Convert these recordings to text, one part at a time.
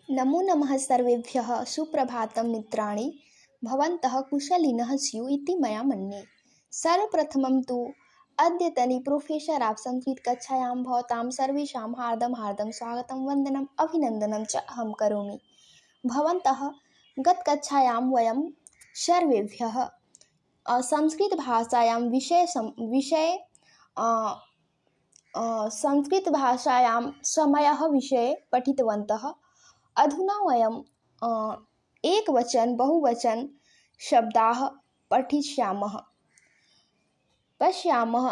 नमो नमः सर्वेभ्यः सुप्रभातं मित्राणि भवन्तः कुशलिनः स्युः इति मया मन्ये। सर्वप्रथमं तु अद्यतनी प्रोफेसर् आफ् संस्कृतकक्षायां भवतां सर्वेषां हार्दं स्वागतं वन्दनम् अभिनन्दनं च अहं करोमि। भवन्तः गतकक्षायां वयं सर्वेभ्यः संस्कृतभाषायां संस्कृतभाषायां समयः विषये पठितवन्तः। अधुना वयं एकवचन बहुवचन शब्दाः पठिष्यामः। पश्यामः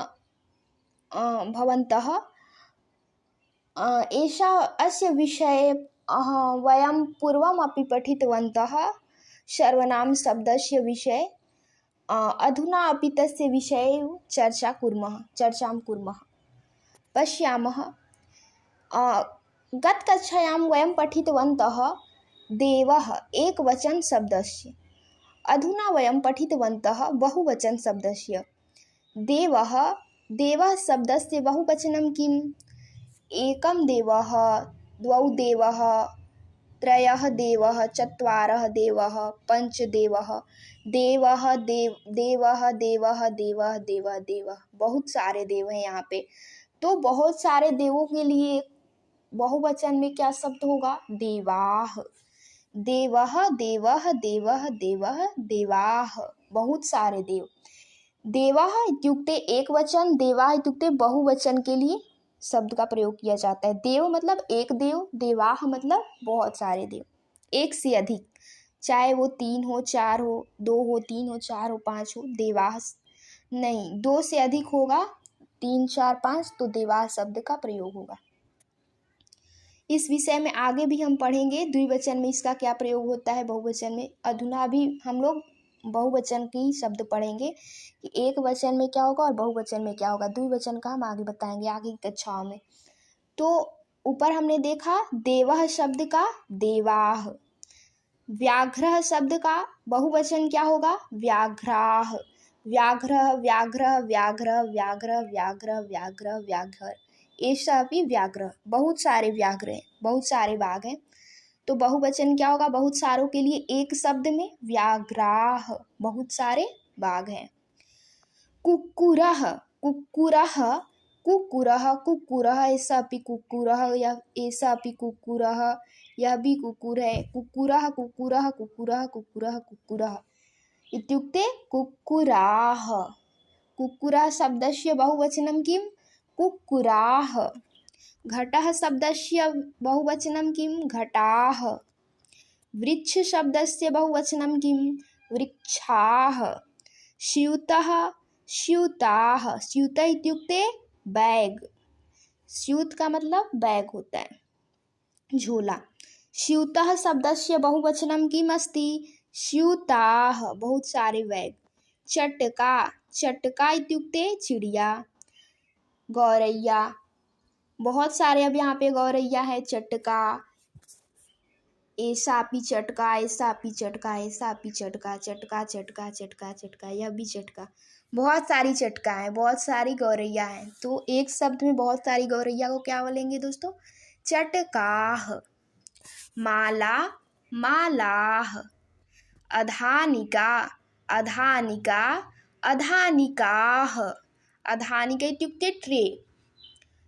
भवन्तः अस्य विषये वयं पूर्वमपि पठितवन्तः सर्वनाम शब्दस्य विषये। अधुना अपि तस्य विषये चर्चां कुर्मः। पश्यामः गतकक्षायां वयं पठितवन्तः देवः एकवचन शब्दस्य। अधुना वयं पठितवन्तः बहुवचन शब्दस्य। देवः शब्दस्य बहुवचनं किम्? एकं देवः, द्वौ देवः, त्रयः देवः, चत्वारः देवः, पञ्च देवः, देवः। बहुत सारे देव हैं यहाँ पे। तो बहुत सारे देवों के लिए बहुवचन में क्या शब्द होगा? देवाः। देवाः। बहुत सारे देव। देवाः इत्युक्ते एकवचन, देवाः इत्युक्ते बहुवचन के लिए शब्द का प्रयोग किया जाता है। देव मतलब एक देव, देवाः मतलब बहुत सारे देव, एक से अधिक, चाहे वो 3 हो, 4 हो, 2 हो, 3 हो, 4 हो, 5 हो, देवाः नहीं, 2 से अधिक होगा, 3, 4, 5 तो देवाः शब्द का प्रयोग होगा। इस विषय में आगे भी हम पढ़ेंगे द्विवचन में इसका क्या प्रयोग होता है, बहुवचन में। अधुना भी हम लोग बहुवचन की शब्द पढ़ेंगे कि एक वचन में क्या होगा और बहुवचन में क्या होगा। द्विवचन का हम आगे बताएंगे आगे की कक्षाओं में। तो ऊपर हमने देखा देवः शब्द का देवाः, व्याघ्रः शब्द का बहुवचन क्या होगा? व्याघ्राः। व्याघ्र। ऐसा भी व्याघ्र, बहुत सारे व्याघ्र हैं, बहुत सारे बाघ हैं। तो बहुवचन क्या होगा? बहुत सारों के लिए एक शब्द में व्याघ्राः, बहुत सारे बाघ हैं। कुक्कुरः, ऐसा भी कुक्कुरः, ऐसा भी कुक्कुरः, यह भी कुक्कुर है। कुक्कुरः इत्युक्ते कुक्कुराः। कुक्कुरः शब्दस्य बहुवचनं किं? कुक्कुराः। घटः शब्दस्य बहुवचनं किं? घटाः। वृक्ष शब्दस्य बहुवचनं किं? वृक्षाः। स्यूताः। स्यूत इत्युक्ते बैग। स्यूत का मतलब बैग होता है, झोला। स्यूतः शब्दस्य बहुवचनं किम् अस्ति? स्यूताः, बहुत सारे बैग। चटका इत्युक्ते चिड़िया, गौरैया, बहुत सारे। अब यहाँ पे गौरैया है। चटका, ऐसा भी चटका, यह भी चटका। बहुत सारी चटका है, बहुत सारी गौरैया है। तो एक शब्द में बहुत सारी गौरैया को क्या बोलेंगे दोस्तों? चटकाः। मालाः। अधानिकाः। अधानिका इत्युक्ते ट्रे,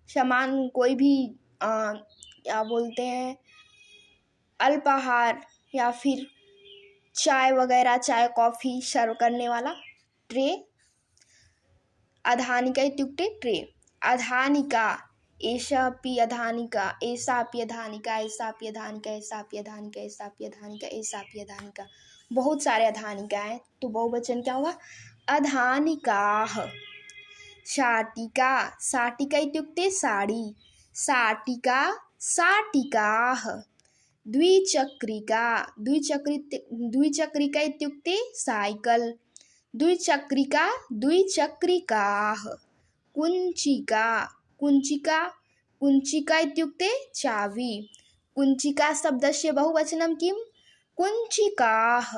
सामान कोई भी क्या बोलते हैं, अल्पाहार या फिर चाय वगैरह, चाय कॉफ़ी सर्व करने वाला ट्रे। अधानिका इत्युक्ते ट्रे। अधानिका, ऐसा अपि अधानिका। बहुत सारे अधानिका हैं। तो बहुवचन क्या होगा? अधानिकाः। शाटिका इत्युक्ते साड़ी, शाटिकाः। द्विचक्रिका इत्युक्ते साइकल, द्विचक्रिकाः। कुञ्चिका इत्युक्ते चावी। कुञ्चिका शब्दस्य बहुवचनं किं? कुञ्चिकाः।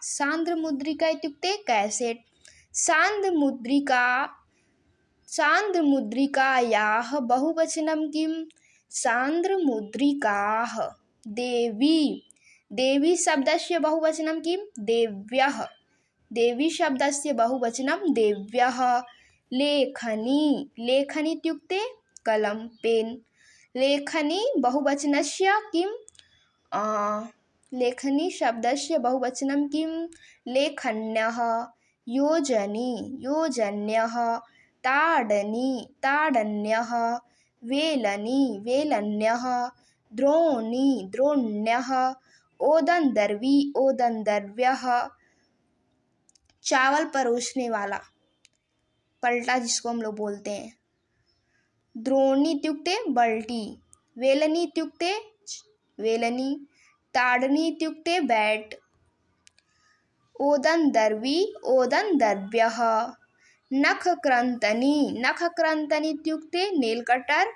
सांद्रमुद्रिका इत्युक्ते कैसेट। सांद्रमुद्रिकायाः बहुवचनं किं? सान्द्रमुद्रिकाः देवी देवी शब्दस्य बहुवचनं किं देव्यः देवी शब्दस्य बहुवचनं देव्यः लेखनी लेखनी इत्युक्ते कलम पेन लेखनी बहुवचनस्य किं लेखनी शब्दस्य बहुवचनं किं लेखन्यः योजनी योजन्यः ताडनी ताडन्यः वेलनी वेलन्यः द्रोणी द्रोण्यः ओदनदर्वी ओदनदर्व्यः चावल परोसने वाला पलटा जिसको हम लोग बोलते हैं। द्रोणी इत्युक्ते बल्टी वेलनी इत्युक्ते वेलनी ताडनी इत्युक्ते बैट ओदनदर्वी ओदनदर्व्यः नखक्रन्तनी नखक्रन्तनी इत्युक्ते नेल कटर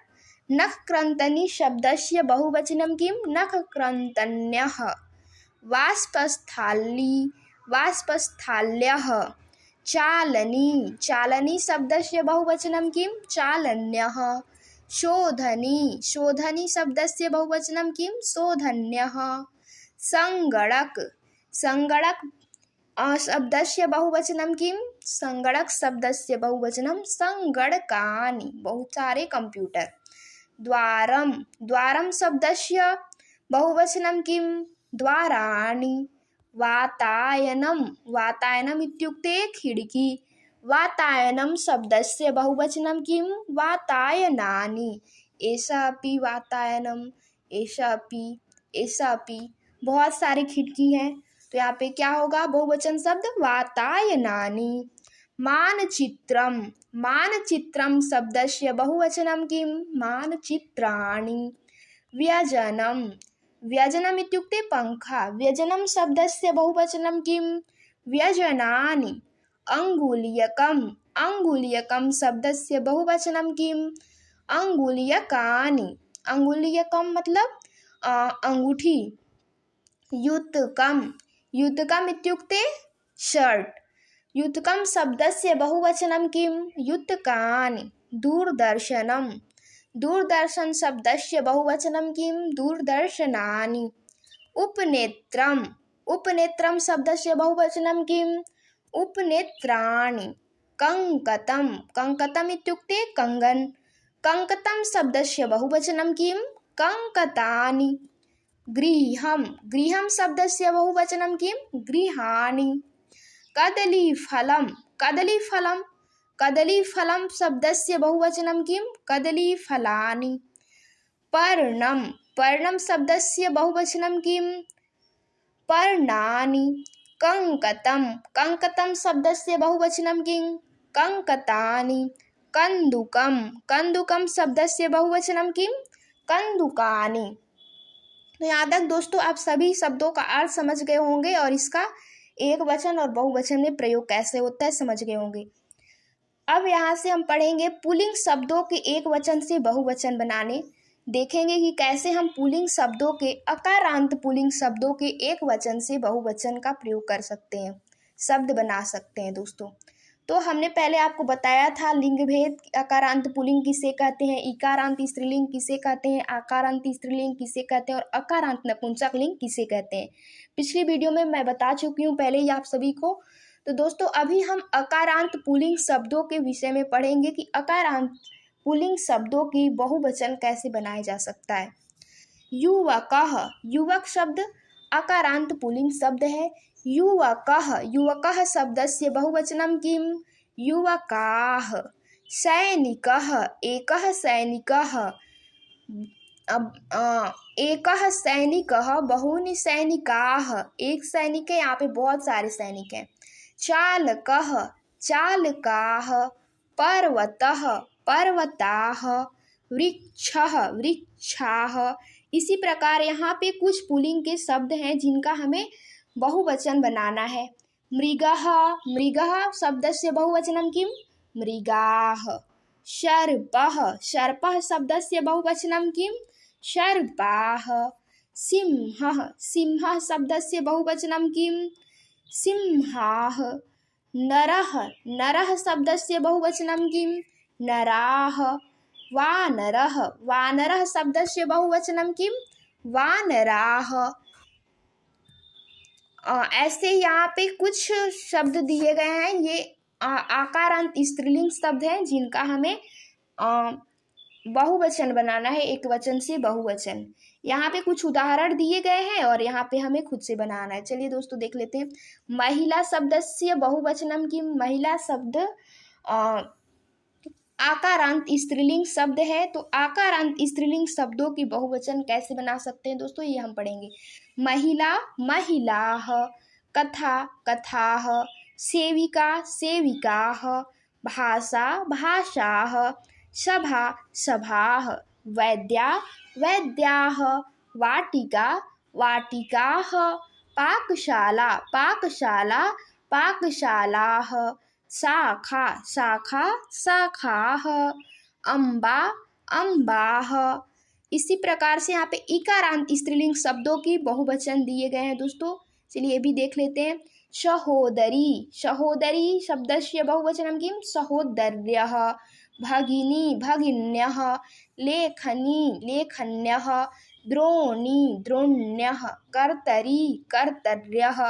नखक्रन्तनी शब्दस्य बहुवचनं किं नखक्रन्तन्यः वाष्पस्थाली वाष्पस्थाल्यः चालनी चालनी शब्दस्य बहुवचनं किं चालन्यः शोधनी शोधनी शब्दस्य बहुवचनं किं शोधन्यः संगणक संगणक शब्दस्य बहुवचनं किं संगणक शब्दस्य बहुवचनं संगणकानि बहुत सारे कंप्यूटर द्वारम द्वारम शब्दस्य बहुवचनं किं द्वाराणि वातायनं वातायनम् इत्युक्ते खिड़की वातायनं शब्दस्य बहुवचनं किं वातायनानि एषा अपि वातायनम् एषा अपि बहुत सारी खिड़की हैं तो यहाँ पे क्या होगा बहुवचन शब्द वातायनानि मानचित्रम मानचित्रम शब्दस्य बहुवचनं किं मानचित्राणि व्यजनम व्यजनम् इत्युक्ते पंखा व्यजनं शब्दस्य बहुवचनं किं व्यजनानि अंगुलीयकम् अंगुलीयकं शब्दस्य बहुवचनं किं अंगुलीयकानि अंगुलीयकं मतलब अंगूठी युतकम युतकम इत्युक्ते शर्ट युतकम शब्दस्य बहुवचनं किं युतकानि दूरदर्शनम दूरदर्शन शब्दस्य बहुवचनं किं दूरदर्शनानि उपनेत्रम उपनेत्रम शब्दस्य बहुवचनं किं उपनेत्राणि कंकतम कंकतम इत्युक्ते कंगन कंकतम शब्दस्य बहुवचनं किं कंकतानि गृहं गृहं शब्दस्य बहुवचनं किं गृहाणि कदलीफलं कदलीफलं कदलीफलं शब्दस्य बहुवचनं किं कदलीफलानि पर्णं पर्णं शब्दस्य बहुवचनं किं पर्णानि कंकतं कंकतं शब्दस्य बहुवचनं किं कंकतानि कंदुकं कंदुकं शब्दस्य बहुवचनं किं कंदुकानि। तो यहाँ तक दोस्तों आप सभी शब्दों का अर्थ समझ गए होंगे और इसका एक वचन और बहुवचन में प्रयोग कैसे होता है समझ गए होंगे। अब यहाँ से हम पढ़ेंगे पुल्लिंग शब्दों के एक वचन से बहुवचन बनाने देखेंगे कि कैसे हम पुल्लिंग शब्दों के अकारांत पुल्लिंग शब्दों के एक वचन से बहुवचन का प्रयोग कर सकते हैं शब्द बना सकते हैं दोस्तों। तो हमने पहले आपको बताया था लिंग भेद अकारांत पुल्लिंग किसे कहते हैं इकारांत स्त्रीलिंग किसे कहते हैं आकारांत स्त्रीलिंग किसे कहते हैं और अकारांत नपुंसक लिंग किसे कहते हैं। पिछली वीडियो में मैं बता चुकी हूँ पहले ही आप सभी को। तो दोस्तों अभी हम अकारांत पुल्लिंग शब्दों के विषय में पढ़ेंगे कि अकारांत पुल्लिंग शब्दों की बहुवचन कैसे बनाया जा सकता है। युवकः युवक शब्द अकारांत पुल्लिंग शब्द है। युवकः युवकः शब्दस्य बहुवचनं किं युवकाः सैनिकः एकः सैनिकः एकः सैनिकः बहूनि सैनिकाः एक सैनिक है यहाँ पे बहुत सारे सैनिक हैं। चालकः चालकाः पर्वतः पर्वताः वृक्षः वृक्षाः। इसी प्रकार यहाँ पे कुछ पुल्लिंग के शब्द हैं जिनका हमें बहुवचन बनाना है। मृगः मृगः शब्दस्य बहुवचनं किं मृगाः सर्पः सर्पः शब्दस्य बहुवचनं किं सर्पाः सिंहः सिंहः शब्दस्य बहुवचनं किं सिंहाः नरः नरः शब्दस्य बहुवचनं किं नराः वानरः, वानरः शब्दस्य बहुवचनं किं? वानराः। ऐसे यहाँ पे कुछ शब्द दिए गए हैं, ये आकारांत स्त्रीलिंग शब्द हैं जिनका हमें बहुवचन बनाना है, एक वचन से बहुवचन। यहाँ पे कुछ उदाहरण दिए गए हैं और यहाँ पे हमें खुद से बनाना है। चलिए दोस्तों देख लेते हैं। महिला शब्दस्य बहुवचनम की, महिला शब्द आकारांत स्त्रीलिंग शब्द है, तो आकारांत स्त्रीलिंग शब्दों की बहुवचन कैसे बना सकते हैं दोस्तों, ये हम पढ़ेंगे। महिला महिलाः, कथा कथाः, सेविका सेविकाः, भाषा भाषाः, सभा सभाः, वैद्या वैद्याः, वाटिका वाटिकाः, पाकशाला पाकशाला पाकशालाः, शाखा शाखा शाखाः, अम्बा अम्बाः। इसी प्रकार से यहाँ पे इकारांत स्त्रीलिंग शब्दों की बहुवचन दिए गए हैं दोस्तों। चलिए ये भी देख लेते हैं। सहोदरी, सहोदरी शब्दस्य बहुवचनं किं? सहोदर्यः। भगिनी भगिन्यः, लेखनी लेखन्यः, द्रोणी द्रोण्यः, कर्तरी कर्तर्यः,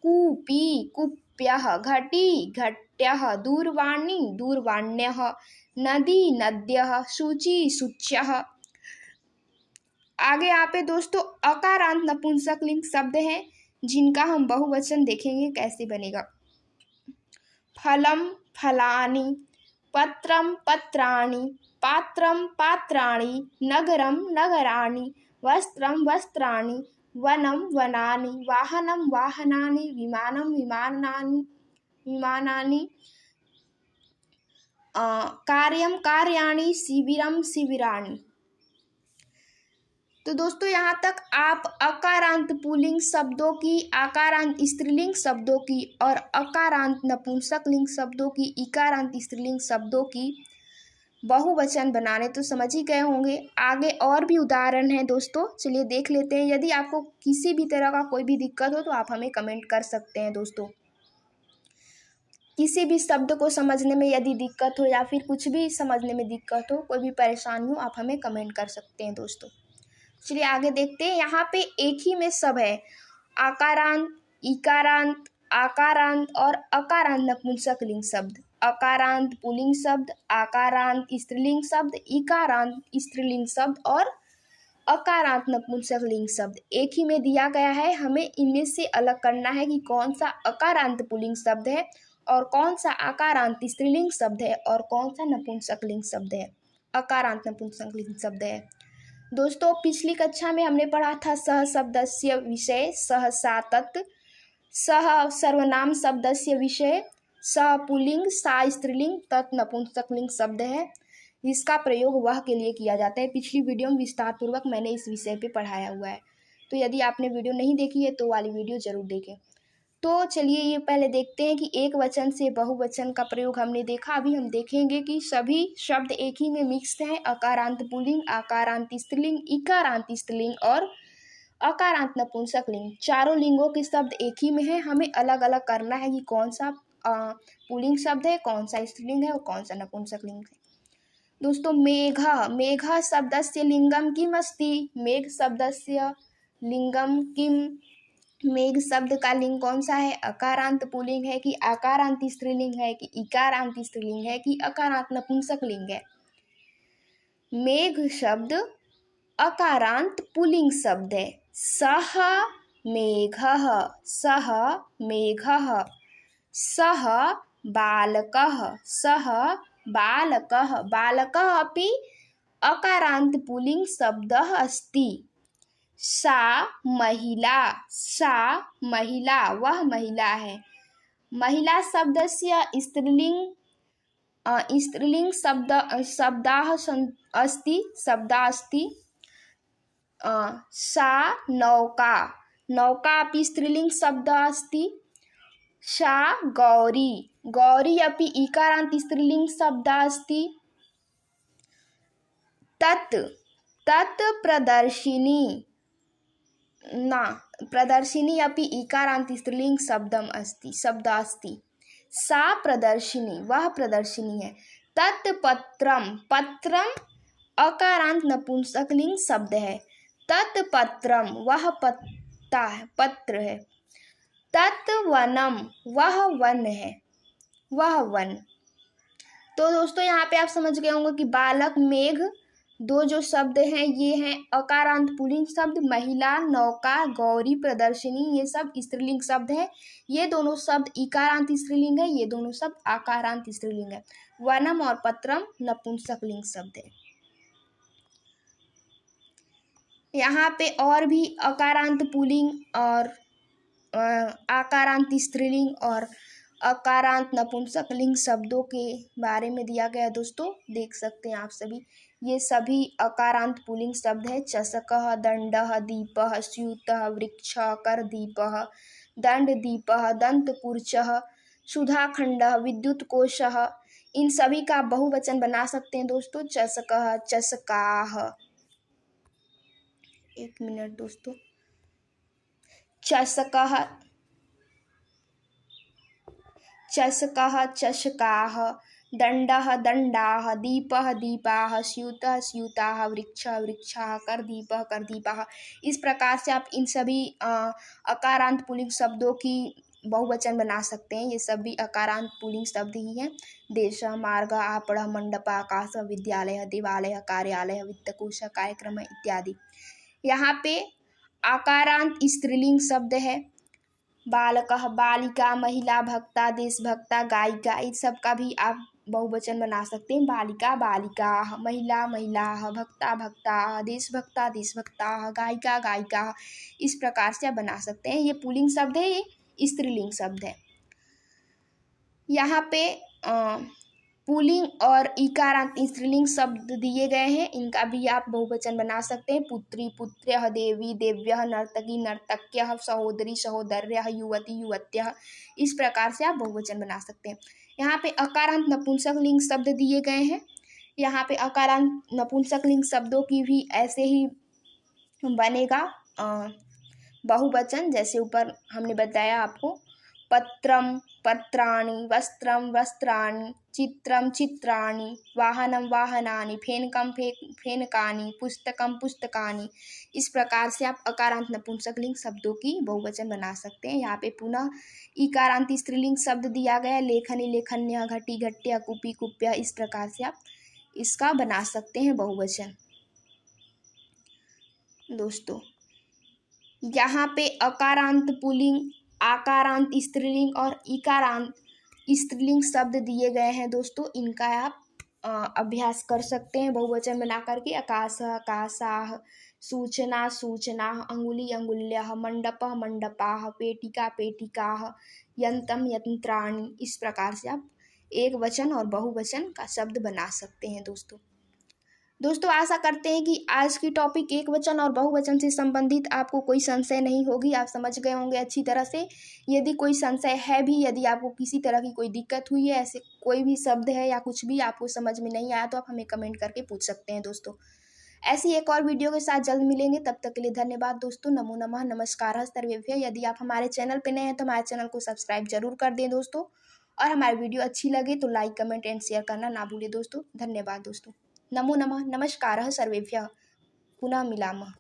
कूपी कूप्यः, घटी घट्यः, दूरवाणी दूरवाण्यः, नदी नद्यः, सूची सूच्यः। आगे यहाँ पे दोस्तों अकारांत नपुंसकलिंग शब्द हैं जिनका हम बहुवचन देखेंगे कैसे बनेगा। फलम फलानि, पत्रम पत्राणि, पात्रम पात्राणि, नगरम नगराणि, वस्त्रम वस्त्राणि, वनम वनानि, वाहनम वाहनानि, विमानम विमानानि विमानानि, कार्यम कार्याणि, शिविरम शिविराणि। तो दोस्तों यहाँ तक आप अकारांत पुल्लिंग शब्दों की, आकारांत स्त्रीलिंग शब्दों की और अकारांत नपुंसकलिंग शब्दों की, इकारांत स्त्रीलिंग शब्दों की बहुवचन बनाने तो समझ ही गए होंगे। आगे और भी उदाहरण हैं दोस्तों, चलिए देख लेते हैं। यदि आपको किसी भी तरह का कोई भी दिक्कत हो तो आप हमें कमेंट कर सकते हैं दोस्तों। किसी भी शब्द को समझने में यदि दिक्कत हो या फिर कुछ भी समझने में दिक्कत हो, कोई भी परेशानी हो, आप हमें कमेंट कर सकते हैं दोस्तों। चलिए आगे देखते हैं। यहाँ पे एक ही में सब है, आकारांत इकारांत आकारांत और अकारांत नपुंसकलिंग शब्द, अकारांत पुल्लिंग शब्द, आकारांत स्त्रीलिंग शब्द, इकारांत स्त्रीलिंग शब्द और अकारांत नपुंसकलिंग शब्द एक ही में दिया गया है। हमें इनमें से अलग करना है कि कौन सा अकारांत पुल्लिंग शब्द है और कौन सा आकारांत स्त्रीलिंग शब्द है और कौन सा नपुंसकलिंग शब्द है, अकारांत नपुंसकलिंग शब्द है। दोस्तों पिछली कक्षा में हमने पढ़ा था सह शब्दस्य विषय, सह सातत्, सह सर्वनाम शब्दस्य विषय, सह पुल्लिंग, सा स्त्रीलिंग, तत् नपुंसकलिंग शब्द है। इसका प्रयोग वह के लिए किया जाता है। पिछली वीडियो में विस्तार पूर्वक मैंने इस विषय पे पढ़ाया हुआ है, तो यदि आपने वीडियो नहीं देखी है तो वाली वीडियो जरूर देखें। तो चलिए ये पहले देखते हैं कि एक वचन से बहुवचन का प्रयोग हमने देखा। अभी हम देखेंगे कि सभी शब्द एक ही में मिक्स हैं, अकारांत पुल्लिंग, आकारांत स्त्रीलिंग, इकारांत स्त्रीलिंग और अकारांत नपुंसकलिंग। चारों लिंगों के शब्द एक ही में हैं। हमें अलग अलग करना है कि कौन सा पुल्लिंग शब्द है, कौन सा स्त्रीलिंग है और कौन सा नपुंसकलिंग है। दोस्तों मेघ, मेघ शब्दस्य लिंगम किम अस्ति, मेघ शब्दस्य लिंगम किम, मेघ शब्द का लिंग कौन सा है, अकारांत पुल्लिंग है कि आकारांत स्त्रीलिंग है कि इकारांत स्त्रीलिंग है कि अकारांत नपुंसकलिंग है। मेघ शब्द अकारांत पुल्लिंग शब्द है। सह मेघः, सह मेघः, सह बालकः, सह बालकः, बालकः अपि अकारांत पुल्लिंग शब्दः अस्ति। सा महिला, सा महिला, वह महिला है। महिला शब्दस्य स्त्रीलिंग, स्त्रीलिंग शब्दाः अस्ति, शब्दा अस्ति। सा नौका, नौका अपि स्त्रीलिंग शब्दः अस्ति। सा गौरी, गौरी अपि इकारांत स्त्रीलिंग शब्दः अस्ति। तत्, तत् प्रदर्शिनी, ना प्रदर्शिनी अपि इकारांत स्त्रीलिंग शब्दम अस्ति, शब्द अस्ति। सा प्रदर्शिनी, वह प्रदर्शिनी है। तत् पत्रम, पत्रम अकारांत नपुंसकलिंग शब्द है। तत्पत्रम वह पत्ता है, पत्र है। तत्वनम वह वन है, वह वन। तो दोस्तों यहाँ पे आप समझ गए होंगे कि बालक, मेघ, दो जो शब्द हैं ये हैं अकारांत पुल्लिंग शब्द। महिला, नौका, गौरी, प्रदर्शनी ये सब स्त्रीलिंग शब्द है। ये दोनों शब्द इकारांत स्त्रीलिंग है, ये दोनों शब्द आकारांत स्त्रीलिंग है। वनम और पत्रम नपुंसकलिंग शब्द है। यहाँ पे और भी अकारांत पुल्लिंग और आकारांत स्त्रीलिंग और अकारांत नपुंसकलिंग शब्दों के बारे में दिया गया है दोस्तों, देख सकते हैं आप सभी। ये सभी अकारांत पुल्लिंग शब्द है। चषकः, दंडः, दीपः, स्यूतः, वृक्षः, करदीपः, दंडदीपः, दंतकुर्चः, सुधाखंडः, विद्युत्कोशः। इन सभी का बहुवचन बना सकते हैं दोस्तों। चषकः, चषकाः। एक मिनट दोस्तों। चषकः, चषकः, चषकाः, दंडः, दंडाः, दीपः, दीपाः, स्यूतः, स्यूताः, वृक्षः, वृक्षाः, करदीपः, करदीपाः। इस प्रकार से आप इन सभी अकारांत पुल्लिंग शब्दों की बहुवचन बना सकते हैं। ये सभी अकारांत पुल्लिंग शब्द ही हैं। देशः, मार्गः, आपणः, मंडपः, आकाशः, विद्यालयः, देवालयः, कार्यालयः, वित्तकोशः, कार्यक्रमः इत्यादि। यहाँ पे आकारांत स्त्रीलिंग शब्द है। बालकः, बालिका, महिला, भक्ता, देशभक्ता, गायिका। इस सब का भी आप बहुवचन बना सकते हैं। बालिका, बालिकाः, महिला, महिलाः, भक्ता, भक्ताः, देशभक्ता, देशभक्ताः, गायिका, गायिकाः। इस प्रकार से आप बना सकते हैं। ये पुल्लिंग शब्द है, ये स्त्रीलिंग शब्द है। यहाँ पे पुल्लिंग और इकारांत स्त्रीलिंग शब्द दिए गए हैं, इनका भी आप बहुवचन बना सकते हैं। पुत्री, पुत्र्यः, देवी, देव्यः, नर्तकी, नर्तक्यः, सहोदरी, सहोदर्यः, युवती, युवत्यः। इस प्रकार से आप बहुवचन बना सकते हैं। यहाँ पे अकारांत नपुंसकलिंग शब्द दिए गए हैं। यहाँ पे अकारांत नपुंसकलिंग शब्दों की भी ऐसे ही बनेगा बहुवचन, जैसे ऊपर हमने बताया आपको। पत्रम, पत्राणि, वस्त्रम, वस्त्राणि, चित्रम, चित्राणि, वाहनम, वाहनानि, फेनकम, फेनकानि, पुस्तकम, पुस्तकानि। इस प्रकार से आप अकारांत नपुंसकलिंग शब्दों की बहुवचन बना सकते हैं। यहाँ पे पुनः इकारांत स्त्रीलिंग शब्द दिया गया है। लेखनी, लेखन्यः, घटी, घट्यः, कूपी, कूप्यः। इस प्रकार से आप इसका बना सकते हैं बहुवचन दोस्तों। यहाँ पे अकारांत पुल्लिंग, आकारांत स्त्रीलिंग और इकारांत स्त्रीलिंग शब्द दिए गए हैं दोस्तों। इनका आप अभ्यास कर सकते हैं बहुवचन बना करके। आकाशः, आकाशाः, सूचना, सूचनाः, अंगुली, अंगुल्यः, मंडपः, मंडपाः, पेटिका, पेटिकाः, यंत्रम, यंत्राणि। इस प्रकार से आप एक वचन और बहुवचन का शब्द बना सकते हैं दोस्तों आशा करते हैं कि आज की टॉपिक एक वचन और बहुवचन से संबंधित आपको कोई संशय नहीं होगी, आप समझ गए होंगे अच्छी तरह से। यदि कोई संशय है भी, यदि आपको किसी तरह की कोई दिक्कत हुई है, ऐसे कोई भी शब्द है या कुछ भी आपको समझ में नहीं आया, तो आप हमें कमेंट करके पूछ सकते हैं दोस्तों। ऐसी एक और वीडियो के साथ जल्द मिलेंगे, तब तक के लिए धन्यवाद दोस्तों। नमो नमः, नमस्कार सर्वेभ्यः। यदि आप हमारे चैनल पर नए हैं तो हमारे चैनल को सब्सक्राइब जरूर कर दें दोस्तों, और हमारी वीडियो अच्छी लगे तो लाइक, कमेंट एंड शेयर करना ना भूलें दोस्तों। धन्यवाद दोस्तों। नमो नमः, नमस्कारः सर्वेभ्यः। पुनः मिलामः।